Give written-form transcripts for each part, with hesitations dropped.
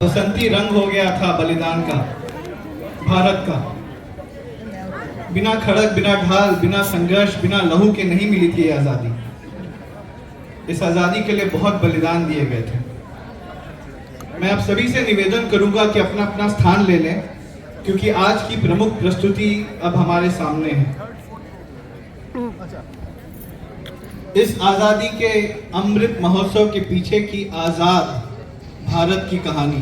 बसंती रंग हो गया था बलिदान का, भारत का। बिना खड़क, बिना ढाल, बिना संघर्ष, बिना लहू के नहीं मिली थी ये आज़ादी। इस आज़ादी के लिए बहुत बलिदान दिए गए थे। मैं आप सभी से निवेदन करूंगा कि अपना अपना स्थान ले लें, क्योंकि आज की प्रमुख प्रस्तुति अब हमारे सामने है। इस आज़ादी के अमृत महोत्सव के पीछे की आज़ाद भारत की कहानी,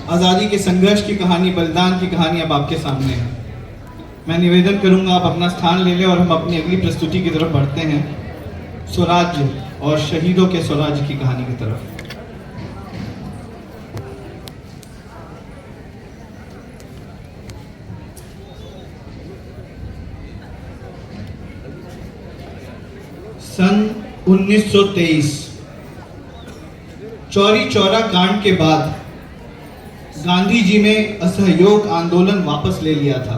आज़ादी के संघर्ष की कहानी, बलिदान की कहानी अब आपके सामने है। मैं निवेदन करूंगा आप अपना स्थान ले लें और हम अपनी अगली प्रस्तुति की तरफ बढ़ते हैं, स्वराज्य और शहीदों के स्वराज्य की कहानी की तरफ। सन 1923 चौरी चौरा कांड के बाद गांधी जी ने असहयोग आंदोलन वापस ले लिया था।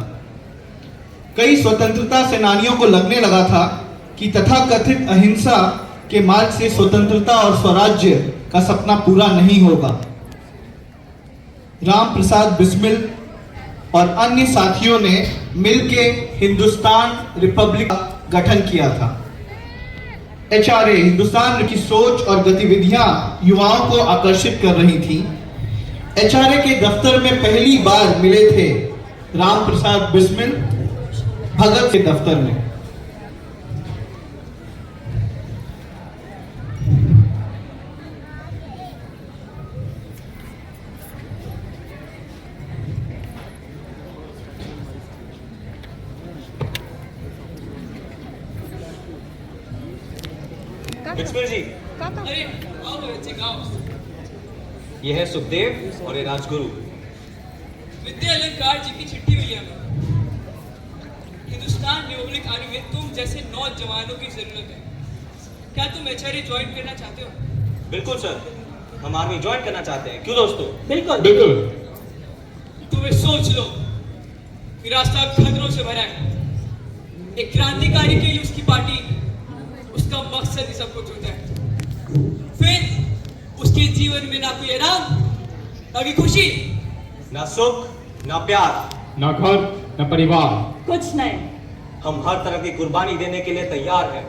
कई स्वतंत्रता सेनानियों को लगने लगा था कि तथाकथित अहिंसा के मार्ग से स्वतंत्रता और स्वराज्य का सपना पूरा नहीं होगा। राम प्रसाद बिस्मिल और अन्य साथियों ने मिलकर हिंदुस्तान रिपब्लिक का गठन किया था। HRA हिंदुस्तान की सोच और गतिविधियां युवाओं को आकर्षित कर रही थी। HRA के दफ्तर में पहली बार मिले थे राम प्रसाद बिस्मिल भगत के दफ्तर में। बिस्मिल जी, अरे आओ बच्चे आओ। ये है सुखदेव और ये राजगुरु। विद्या अलंकार जी की चिट्ठी मिली हमें। हिंदुस्तान रिपब्लिक आर्मी में तुम जैसे नौजवानों की जरूरत है। क्या तुम HRA ज्वाइन करना चाहते हो? बिल्कुल सर, हम आर्मी ज्वाइन करना चाहते हैं। क्यों दोस्तों? बिल्कुल बिल्कुल। तुम्हें सोच लो, कि रास्ता खतरों से भरा है। एक क्रांतिकारी के लिए उसकी पार्टी, उसका मकसद ही सब कुछ होता है। फिर उसके जीवन में ना कोई आराम, ना कोई खुशी, ना सुख, ना प्यार, ना घर, ना परिवार, कुछ नहीं। हम हर तरह की कुर्बानी देने के लिए तैयार हैं।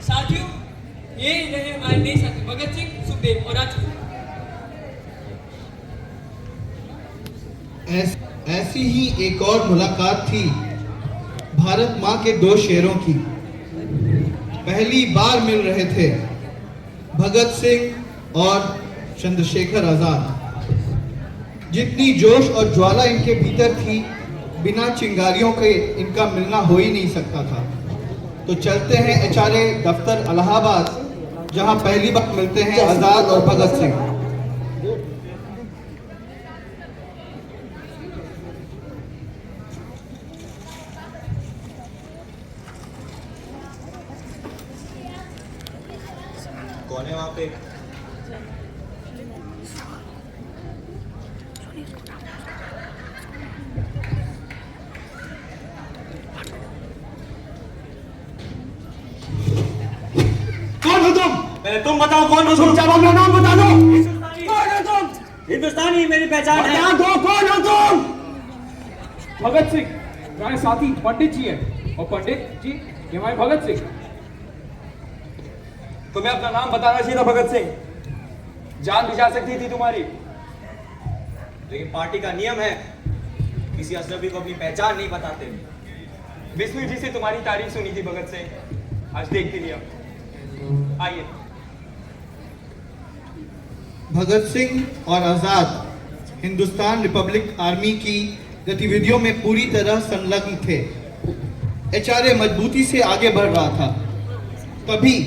साथियों, ये रहे हमारे नए साथी भगत सिंह, सुखदेव और राजगुरु। ऐसी ही एक और मुलाकात थी भारत माँ के दो शेरों की। पहली बार मिल रहे थे भगत सिंह और चंद्रशेखर आजाद। जितनी जोश और ज्वाला इनके भीतर थी, बिना चिंगारियों के इनका मिलना हो ही नहीं सकता था। तो चलते हैं HRA दफ्तर इलाहाबाद, जहां पहली बार मिलते हैं आजाद और भगत सिंह। कौन है वहां पे? कौन हो तुम? पहले तुम बताओ कौन हो तुम? जब अपना नाम बता दो। कौन हो तुम? हिंदुस्तानी मेरी पहचान है। बता दो कौन हो तुम? भगत सिंह हमारे साथी पंडित जी हैं, और पंडित जी ये हमारे भगत सिंह। तुम्हें अपना नाम बताना चाहिए था भगत सिंह, जान भी जा सकती थी तुम्हारी। लेकिन पार्टी का नियम है, किसी अजनबी को अपनी पहचान नहीं बताते। बिस्मिल जी से तुम्हारी तारीफ सुनी थी भगत सिंह, आज देख भी लिया। आइए। भगत सिंह और आजाद हिंदुस्तान रिपब्लिक आर्मी की गतिविधियों में पूरी तरह संलग्न थे। HRA मजबूती से आगे बढ़ रहा था। तभी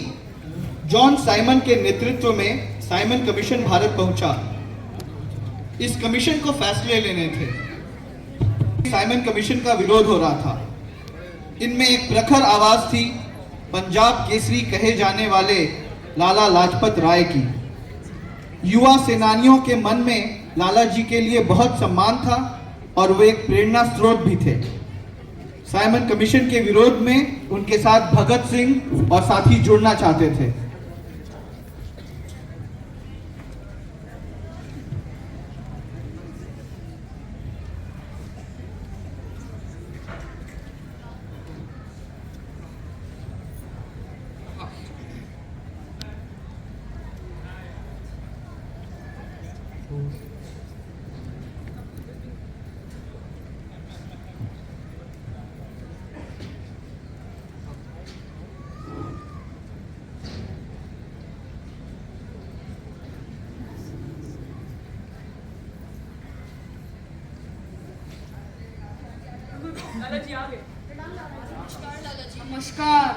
जॉन साइमन के नेतृत्व में साइमन कमीशन भारत पहुंचा। इस कमीशन को फैसले लेने थे। साइमन कमीशन का विरोध हो रहा था। इनमें एक प्रखर आवाज थी पंजाब केसरी कहे जाने वाले लाला लाजपत राय की। युवा सेनानियों के मन में लाला जी के लिए बहुत सम्मान था और वे एक प्रेरणा स्रोत भी थे। साइमन कमीशन के विरोध में उनके साथ भगत सिंह और साथी जुड़ना चाहते थे। आगे। नमस्कार।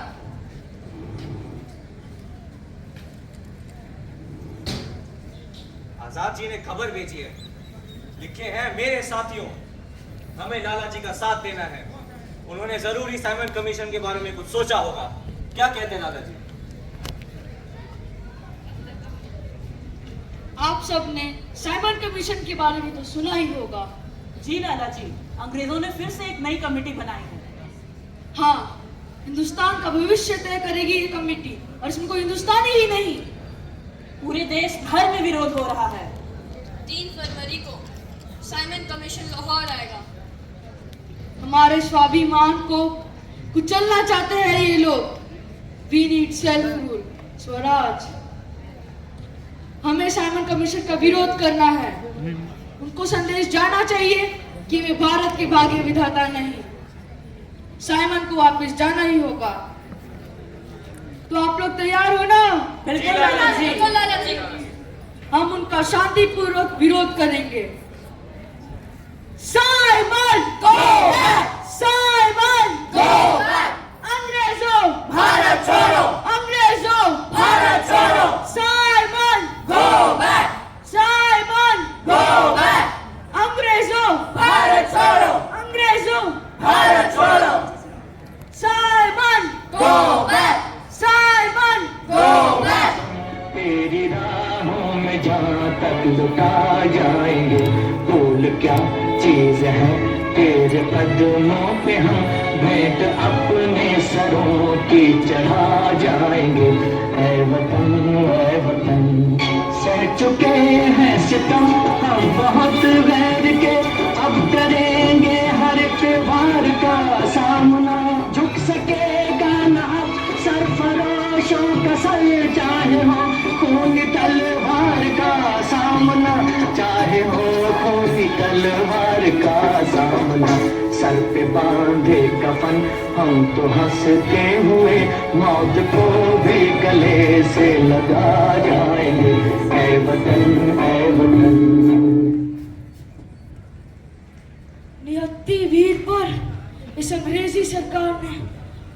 आजाद जी ने खबर भेजी है, लिखे हैं मेरे साथियों, हमें लाला जी का साथ देना है। उन्होंने जरूर ही साइमन कमीशन के बारे में कुछ सोचा होगा। क्या कहते हैं लाला जी? आप सबने साइमन कमीशन के बारे में तो सुना ही होगा। जी लाला जी, अंग्रेजों ने फिर से एक नई कमेटी बनाई है। हाँ, हिंदुस्तान का भविष्य तय करेगी ये कमेटी, और इसमें कोई हिंदुस्तानी ही नहीं, पूरे देश भर में विरोध हो रहा है। 3 फरवरी को साइमन कमीशन लाहौर आएगा। हमारे स्वाभिमान को कुचलना चाहते हैं ये लोग। We need self rule, Swaraj. हमें साइमन कमीशन का विरोध करना है। उनको संदेश जाना चाहिए कि वे भारत के भाग्य विधाता नहीं। साइमन को वापस जाना ही होगा। तो आप लोग तैयार हो ना? बिल्कुल लाला जी। बिल्कुल लाला जी। हम उनका शांतिपूर्वक विरोध करेंगे। Simon go back! Simon go back! अंग्रेजों भारत छोड़ो! अंग्रेजों भारत छोड़ो! Simon go back! Simon go back! अंग्रेजों भारत छोड़ो! अंग्रेजों भारत छोड़ो! Simon go back! Simon go back! तेरी राहों में जहाँ तक लुटा जाएंगे, भूल क्या चीज है तेरे कदमों पे हम भेंट अपने सरों की चढ़ा जाएंगे। ऐ वतन सह चुके हैं सितम हम बहुत गैर के, अब करेंगे हर एक वार का सामना। झुक सकेगा ना अब सरफरोशों का सर, चाहे हो खूनी तलवार का सामना, चाहे हो खूनी तलवार का सामना। सर पे बांधे कफन हम तो हंसते हुए मौत को भी गले से लगा जाएंगे। ऐ वतन, ऐ वतन। निहत्ती वीर पर इस अंग्रेजी सरकार ने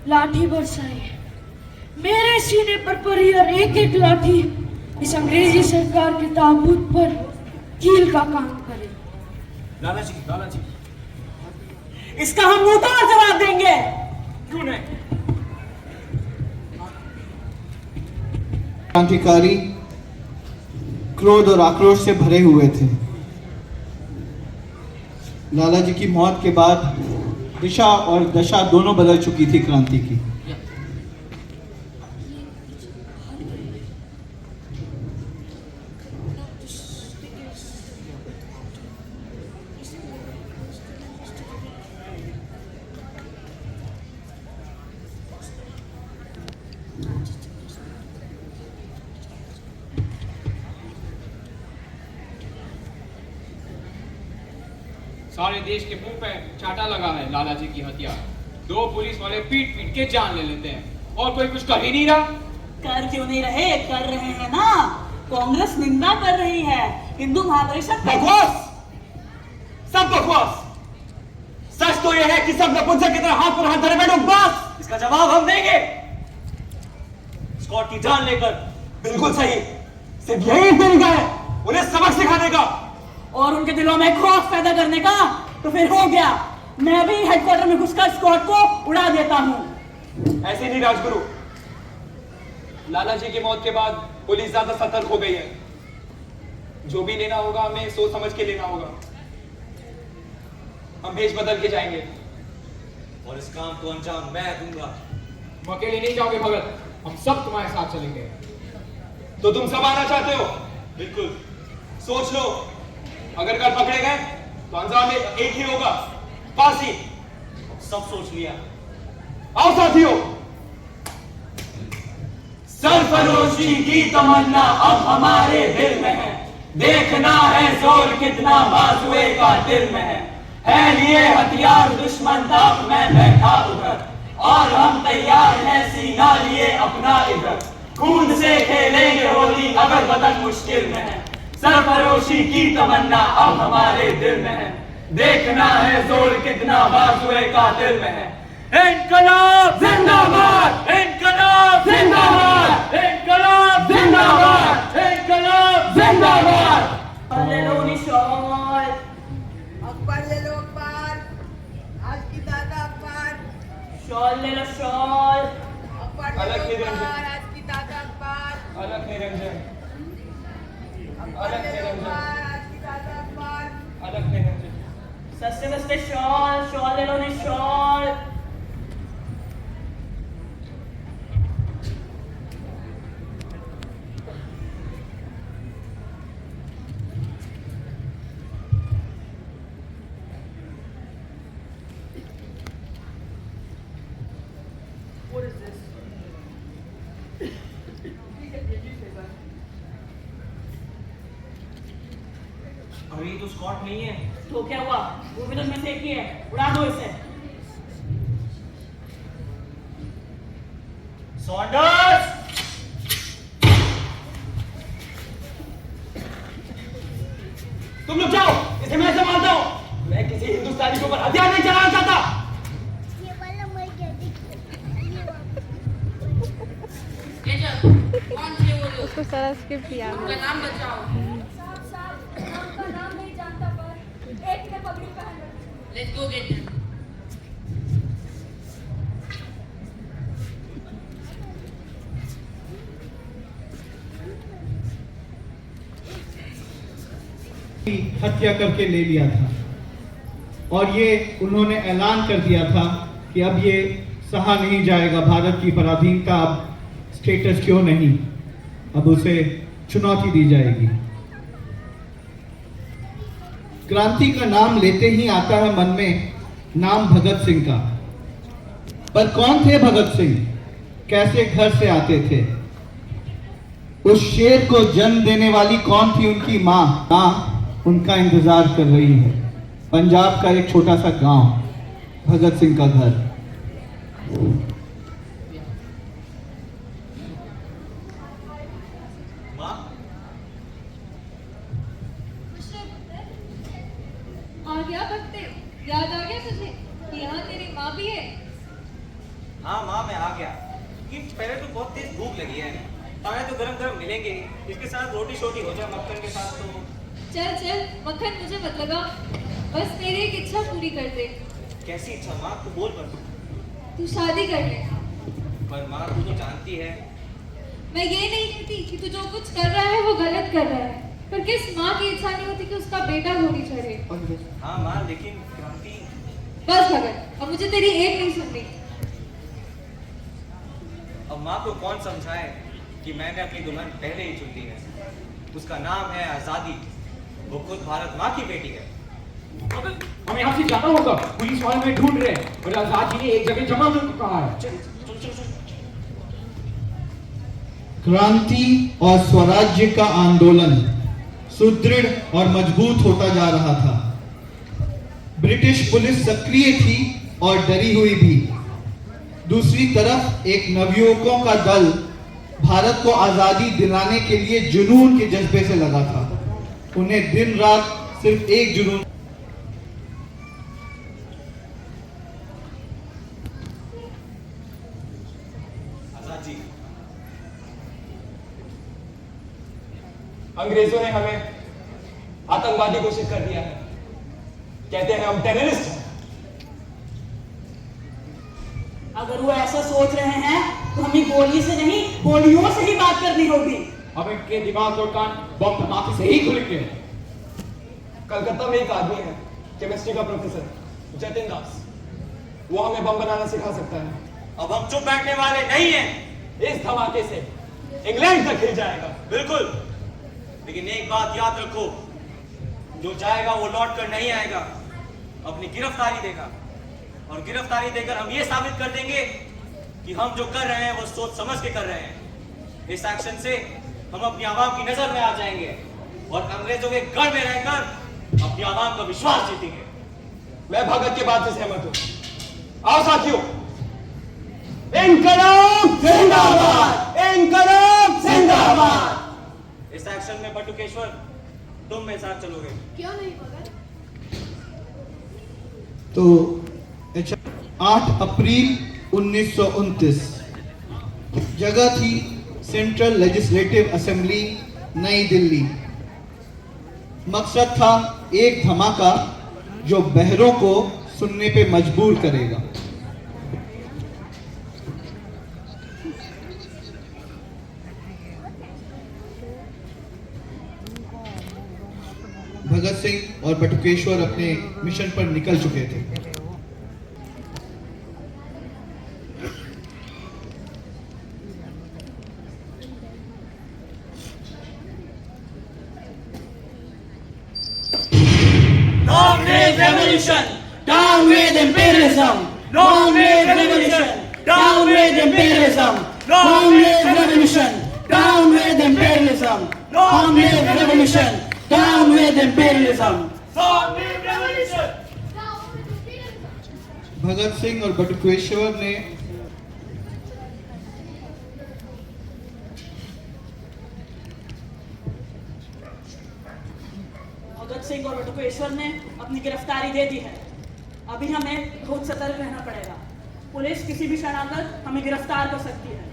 लाठी बरसाई है। मेरे सीने पर पड़ी और एक एक लाठी इस अंग्रेजी सरकार के ताबूत पर कील का काम करे। लाला जी, इसका हम मुंह तोड़ जवाब देंगे। क्यों नहीं? क्रांतिकारी क्रोध और आक्रोश से भरे हुए थे। लाला जी की मौत के बाद दिशा और दशा दोनों बदल चुकी थी क्रांति की। सारे देश के मुंह पे चाटा लगा है लाला जी की हत्या। 2 पुलिस वाले पीट पीट के जान ले लेते हैं और कोई कुछ कर ही नहीं रहा। कर क्यों नहीं रहे? कर रहे हैं ना। कांग्रेस निंदा कर रही है, हिंदू महापरिषद बकवास, सब बकवास। सच तो यह है कि सब नपुंसक की तरह हाथ पर हाथ धरे बैठो बस। इसका जवाब हम देंगे। स्कॉट की जान लेकर। बिल्कुल सही, सिर्फ यही एक तरीका है उन्हें सबक सिखाने का और उनके दिलों में खौफ पैदा करने का। तो फिर हो गया, मैं भी हेडक्वार्टर में घुसकर स्कॉट को उड़ा देता हूँ। ऐसे नहीं राजगुरु, लाला जी की मौत के बाद पुलिस ज्यादा सतर्क हो गई है। जो भी लेना होगा हमें सोच समझ के लेना होगा। हम भेष बदल के जाएंगे और इस काम को अंजाम मैं दूंगा। तुम अकेले नहीं जाओगे भगत, हम सब तुम्हारे साथ चलेंगे। तो तुम सब आना चाहते हो? बिल्कुल। सोच लो, अगर कल पकड़े गए तो अंजाम एक ही होगा, फांसी। सब सोच लिया। आओ साथियों, सरफरोशी की तमन्ना अब हमारे दिल में है। देखना है जोर कितना बाजुए का दिल में है लिए हथियार दुश्मन दाव में बैठा उधर, और हम तैयार हैं सीना लिए अपना इधर। खून से खेलेंगे होली अगर बदन मुश्किल में है। सरफरोशी की तमन्ना अब हमारे दिल में है। देखना है जोर कितना बाजुए कातिल में है। इनकलाब जिंदाबाद, इनकलाब जिंदाबाद, इनकलाब जिंदाबाद, इनकलाब जिंदाबाद। ले लो निशान, अकबर ले लो अकबर, आज की दादा अकबर। शॉल ले लो शॉल, अकबर ले लो अकबर, आज की दादा अकबर। अलग निरंजन, अकबर ले लो अकबर, आज की दादा अकबर। अलग निरंजन। सस्ते सस्ते शॉल, शॉल ले लो निशान। What is this? अरे ये तो स्कॉट नहीं है। तो क्या हुआ? वो भी तो उसमें से एक ही है, उड़ा दो इसे। सॉन्डर्स! तुम लोग जाओ, इसे मैं संभालता हूँ। मैं किसी हिंदुस्तानी के ऊपर हथियार नहीं चलाना चाहता। कौन थे वो लोग? उसको सारा स्क्रिप्ट याद उनका नाम बताओ। उनका नाम नहीं जानता पर एक ने पगड़ी पहन रखी। Let's go get them. हत्या करके ले लिया था और ये उन्होंने ऐलान कर दिया था कि अब ये सहा नहीं जाएगा, भारत की पराधीनता अब स्टेटस क्यों नहीं, अब उसे चुनौती दी जाएगी। क्रांति का नाम लेते ही आता है मन में नाम भगत सिंह का। पर कौन थे भगत सिंह, कैसे घर से आते थे, उस शेर को जन्म देने वाली कौन थी उनकी मां? उनका इंतजार कर रही है पंजाब का एक छोटा सा गांव, भगत सिंह का घर। माँ, आ गया भक्ते, याद आ गया तुझे कि यहाँ तेरी माँ भी है? हाँ माँ मैं आ गया। कि पहले तो बहुत तेज भूख लगी है, खाना तो गरम गरम मिलेंगे, इसके साथ रोटी शोटी हो जाए मक्खन के साथ तो। चल चल, मक्खन मुझे मत लगा, बस मेरी एक इच्छा पूरी कर दे। कैसी इच्छा माँ, तू बोल पर। तू शादी कर ले। पर माँ तू तो जानती है। मैं ये नहीं कहती कि तू जो कुछ कर रहा है वो गलत कर रहा है, पर किस माँ की इच्छा नहीं होती कि उसका बेटा घोड़ी चढ़े। हाँ माँ, लेकिन क्रांति। बस भगत, अब मुझे तेरी एक नहीं सुननी। अब माँ को कौन समझाए कि मैंने अपनी दुल्हन पहले ही चुन ली है। उसका नाम है आजादी, वो खुद भारत माँ की बेटी है। हमें यहाँ से जाना होगा, पुलिस वाले हमें ढूंढ रहे हैं और आजाद जी ने एक जगह जमा करके कहा है। चल चल चल चल। क्रांति और स्वराज्य का आंदोलन सुदृढ़ और मजबूत होता जा रहा था। ब्रिटिश पुलिस सक्रिय थी और डरी हुई भी। दूसरी तरफ एक नवयुवकों का दल भारत को आजादी दिलाने के लिए जुनून के जज्बे से लगा था। उन्हें दिन रात सिर्फ एक जुनून। आजाद जी, अंग्रेजों ने हमें आतंकवादी घोषित कर दिया है, कहते हैं हम टेररिस्ट हैं। अगर वो ऐसा सोच रहे हैं तो हमें गोली से नहीं, गोलियों से ही बात करनी होगी। अब इनके दिमाग और कान बम धमाके से ही खुलेंगे। कलकत्ता में एक आदमी है, केमिस्ट्री का प्रोफेसर जतिन दास, वो हमें बम बनाना सिखा सकता है। अब हम चुप बैठने वाले नहीं हैं। इस धमाके से इंग्लैंड तक हिल जाएगा। बिल्कुल, लेकिन एक बात याद रखो, जो जाएगा वो लौट कर नहीं आएगा, अपनी गिरफ्तारी देगा। और गिरफ्तारी देकर हम ये साबित कर देंगे कि हम जो कर रहे हैं वो सोच समझ के कर रहे हैं। इस एक्शन से हम अपनी आवाम की नजर में आ जाएंगे और अंग्रेजों के गढ़ में रहकर अपनी आवाम का विश्वास जीतेंगे। मैं भगत के बात से सहमत हूं। आओ साथियों, इनकलाब जिंदाबाद, इनकलाब जिंदाबाद। इस एक्शन में बटुकेश्वर तुम मेरे साथ चलोगे। क्यों नहीं भगत? तो 8 अप्रैल 1929 जगह थी सेंट्रल लेजिस्लेटिव असेंबली, नई दिल्ली। मकसद था एक धमाका जो बहरों को सुनने पे मजबूर करेगा। भगत सिंह और बटुकेश्वर अपने मिशन पर निकल चुके थे। Long live revolution! Down with imperialism! Long live revolution! Down with imperialism! Long live revolution! Down with imperialism! Long live revolution! Down with imperialism! Long live revolution! Bhagat Singh और बटुकेश्वर ने भगत सिंह और बटुकेश्वर ने अपनी गिरफ्तारी दे दी है। अभी हमें बहुत सतर्क रहना पड़ेगा। पुलिस किसी भी क्षण आकर हमें गिरफ्तार कर सकती है।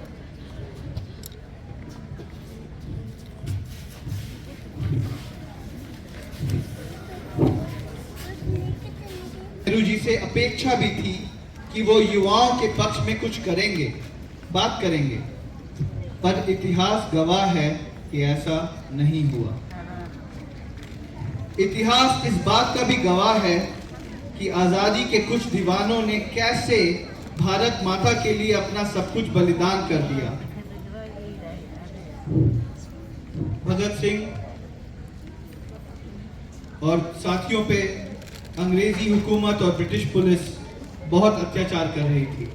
नेहरू जी से अपेक्षा भी थी कि वो युवाओं के पक्ष में कुछ करेंगे, बात करेंगे, पर इतिहास गवाह है कि ऐसा नहीं हुआ। इतिहास इस बात का भी गवाह है कि आजादी के कुछ दीवानों ने कैसे भारत माता के लिए अपना सब कुछ बलिदान कर दिया। भगत सिंह और साथियों पे अंग्रेजी हुकूमत और ब्रिटिश पुलिस बहुत अत्याचार कर रही थी,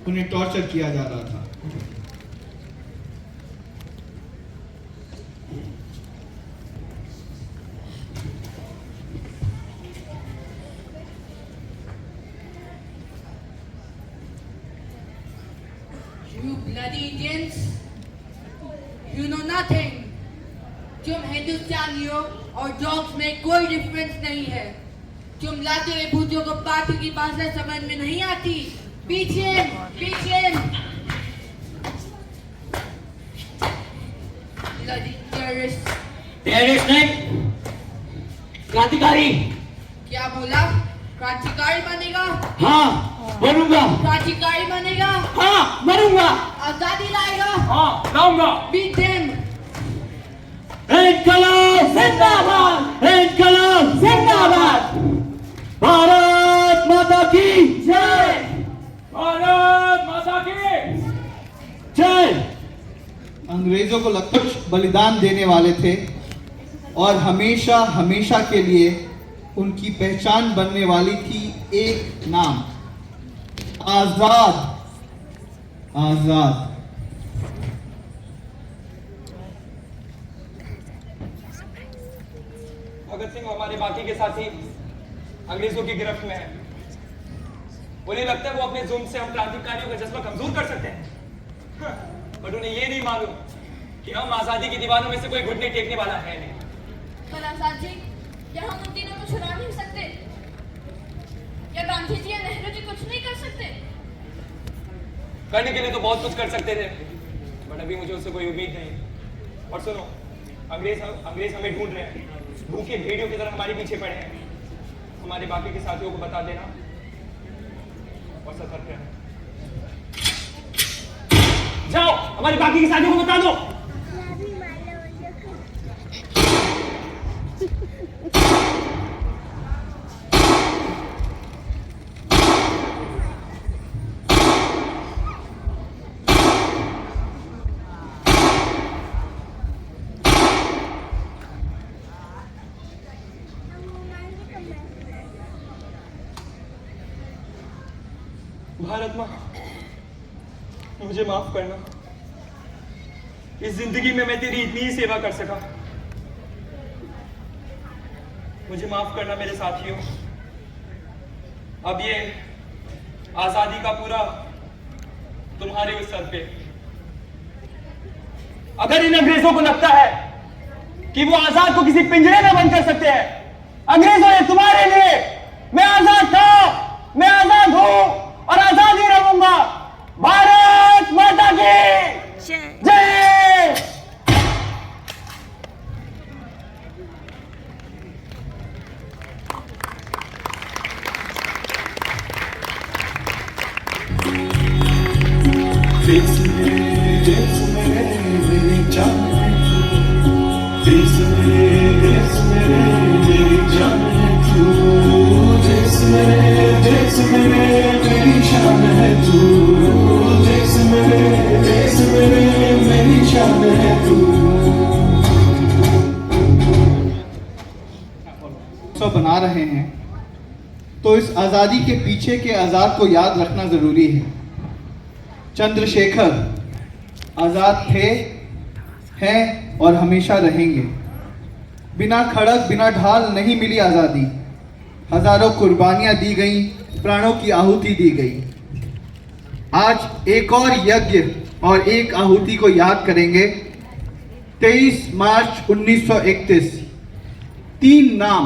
उन्हें टॉर्चर किया जा रहा था। You bloody Indians, you know nothing. तुम हिंदुस्तानियों और डॉग्स में कोई डिफरेंस नहीं है। तुम लाते हुए भूतियों को पार्टी की भाषा समझ में नहीं आती। पीछे पीछे bloody terrorists। टेररिस्ट नहीं, क्रांतिकारी। क्या बोला? क्रांतिकारी बनेगा? हाँ, बनूंगा। क्रांतिकारी बनेगा? हाँ, बनूंगा। आजादी लाएगा? हाँ, लाऊंगा। Beat them। इनकलाब जिंदाबाद! इनकलाब जिंदाबाद! भारत माता की जय! भारत माता की जय! अंग्रेजों को लगभग बलिदान देने वाले थे और हमेशा हमेशा के लिए उनकी पहचान बनने वाली थी एक नाम, आजाद। आजाद। भगत सिंह हमारे बाकी के साथी अंग्रेजों की गिरफ्त में है। उन्हें लगता है वो अपने जुल्म से हम क्रांतिकारियों का जज्बा कमजोर कर सकते हैं, बट उन्हें ये नहीं मालूम कि हम आजादी की दीवारों में से कोई घुटने टेकने वाला है नहीं। पर आजाद जी, क्या हम उन तीनों को छुड़ा नहीं सकते? या गांधी जी या नेहरू जी कुछ नहीं कर सकते? करने के लिए तो बहुत कुछ कर सकते थे, बट अभी मुझे उससे कोई उम्मीद नहीं। और सुनो, अंग्रेज हमें ढूंढ रहे हैं, भूखे भेड़ियों की तरह हमारे पीछे पड़े हैं। हमारे बाकी के साथियों को बता देना और सतर्क रहना। जाओ, हमारे बाकी के साथियों को बता दो। भारत माँ, मुझे माफ करना। इस जिंदगी में मैं तेरी इतनी ही सेवा कर सका। मुझे माफ करना मेरे साथियों। अब ये आजादी का पूरा तुम्हारे उस सर पे। अगर इन अंग्रेजों को लगता है कि वो आजाद को किसी पिंजरे में बंद कर सकते हैं, अंग्रेजों ने तुम्हारे लिए मैं आजाद था, मैं आजाद हूं और आजाद ही रहूंगा। भारत माता की जय। बना रहे हैं तो इस आज़ादी के पीछे के आज़ाद को याद रखना ज़रूरी है। चंद्रशेखर आज़ाद थे, हैं और हमेशा रहेंगे। बिना खड़क बिना ढाल नहीं मिली आज़ादी। हजारों कुर्बानियां दी गई, प्राणों की आहुति दी गई। आज एक और यज्ञ और एक आहुति को याद करेंगे। 23 मार्च 1931। 3 नाम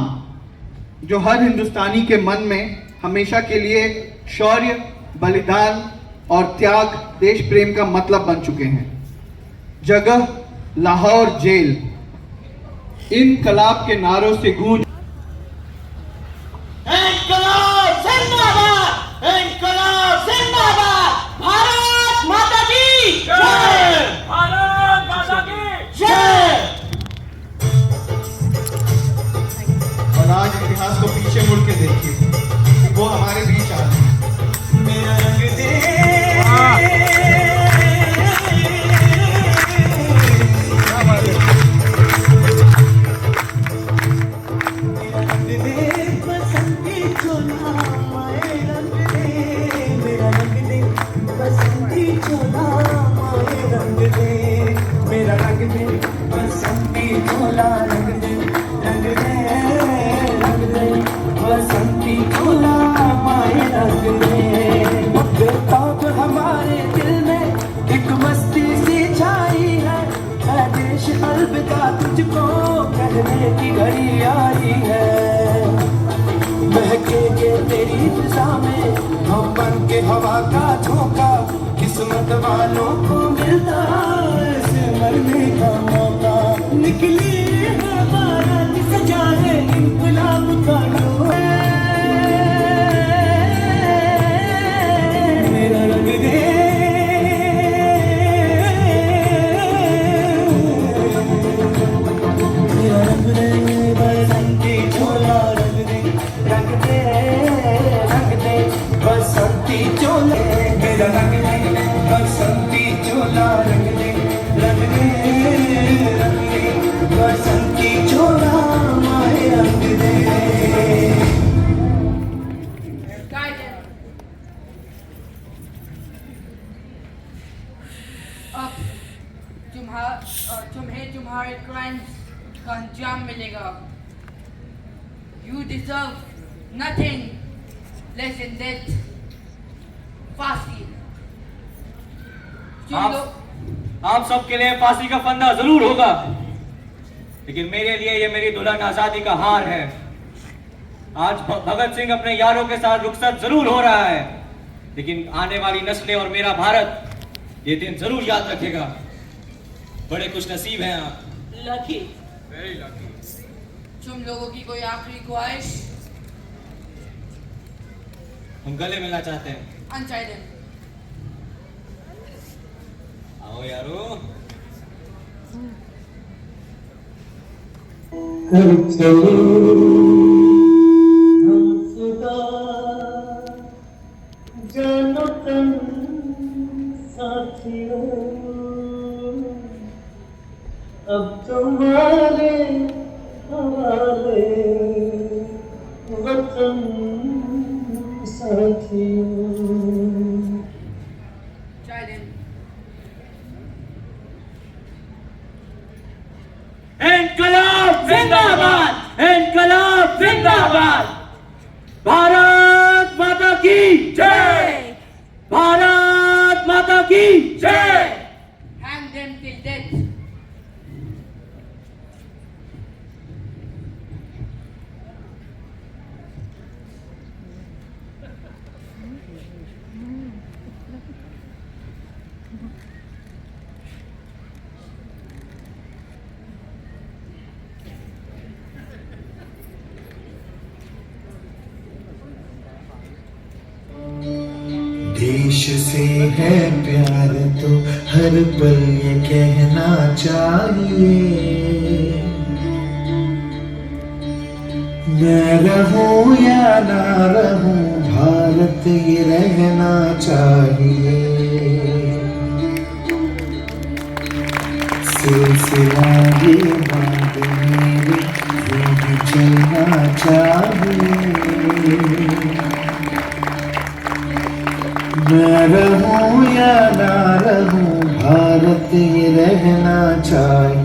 जो हर हिंदुस्तानी के मन में हमेशा के लिए शौर्य, बलिदान और त्याग, देश प्रेम का मतलब बन चुके हैं। जगह लाहौर जेल। इनकलाब के नारों से गूंज इनकलाब जिंदाबाद, इनकलाब जिंदाबाद, भारत माता की जय, भारत माता की जय। और आज इतिहास को पीछे मुड़ के देखिए, वो हमारे बीच आ रहे हैं। मेरा रंग दे हमारे दिल में एक मस्ती सी छाई है देश अलविदा तुझको कहने की घड़ी आई है। महकेंगे तेरी फिजा में हम बन के हवा का झोंका, किस्मत वालों को मिलता ऐसे मरने का मौका। निकली है बारात सजा है इनकलाब का मेरा रंग दे मेरा रंग दे बसंती चोला रंग दे रंग दे रंग दे बसंती चोला मेरा रंग दे बसंती चोला रंग दे रंग दे बसंती चोला माए रंग दे। तुम्हें तुम्हारे क्राइम्स का अंजाम मिलेगा। You deserve nothing less than death, फांसी। आप सबके लिए फांसी का फंदा जरूर होगा, लेकिन मेरे लिए ये मेरी दुल्हन आजादी का हार है। आज भगत सिंह अपने यारों के साथ रुखसत जरूर हो रहा है, लेकिन आने वाली नस्लें और मेरा भारत ये दिन जरूर याद रखेगा। बड़े खुश नसीब हैं आप। लकी। Very lucky. तुम लोगों की कोई आखिरी ख्वाहिश? हम गले मिलना चाहते हैं। अनचाहे आओ यारो। जानो तन साथियों, अब तुम्हारे हवाले वतन साथियों। इनकलाब जिंदाबाद, इनकलाब जिंदाबाद, भारत माता की जय, भारत माता की जय। Hang them till death. से है प्यार तो हर पल ये कहना चाहिए, मैं रहूं या ना रहूं भारत ये रहना चाहिए। सिलसिला ये बात मेरे भी चलना चाहिए, मैं रहूं या ना रहूं भारत ये रहना चाहिए।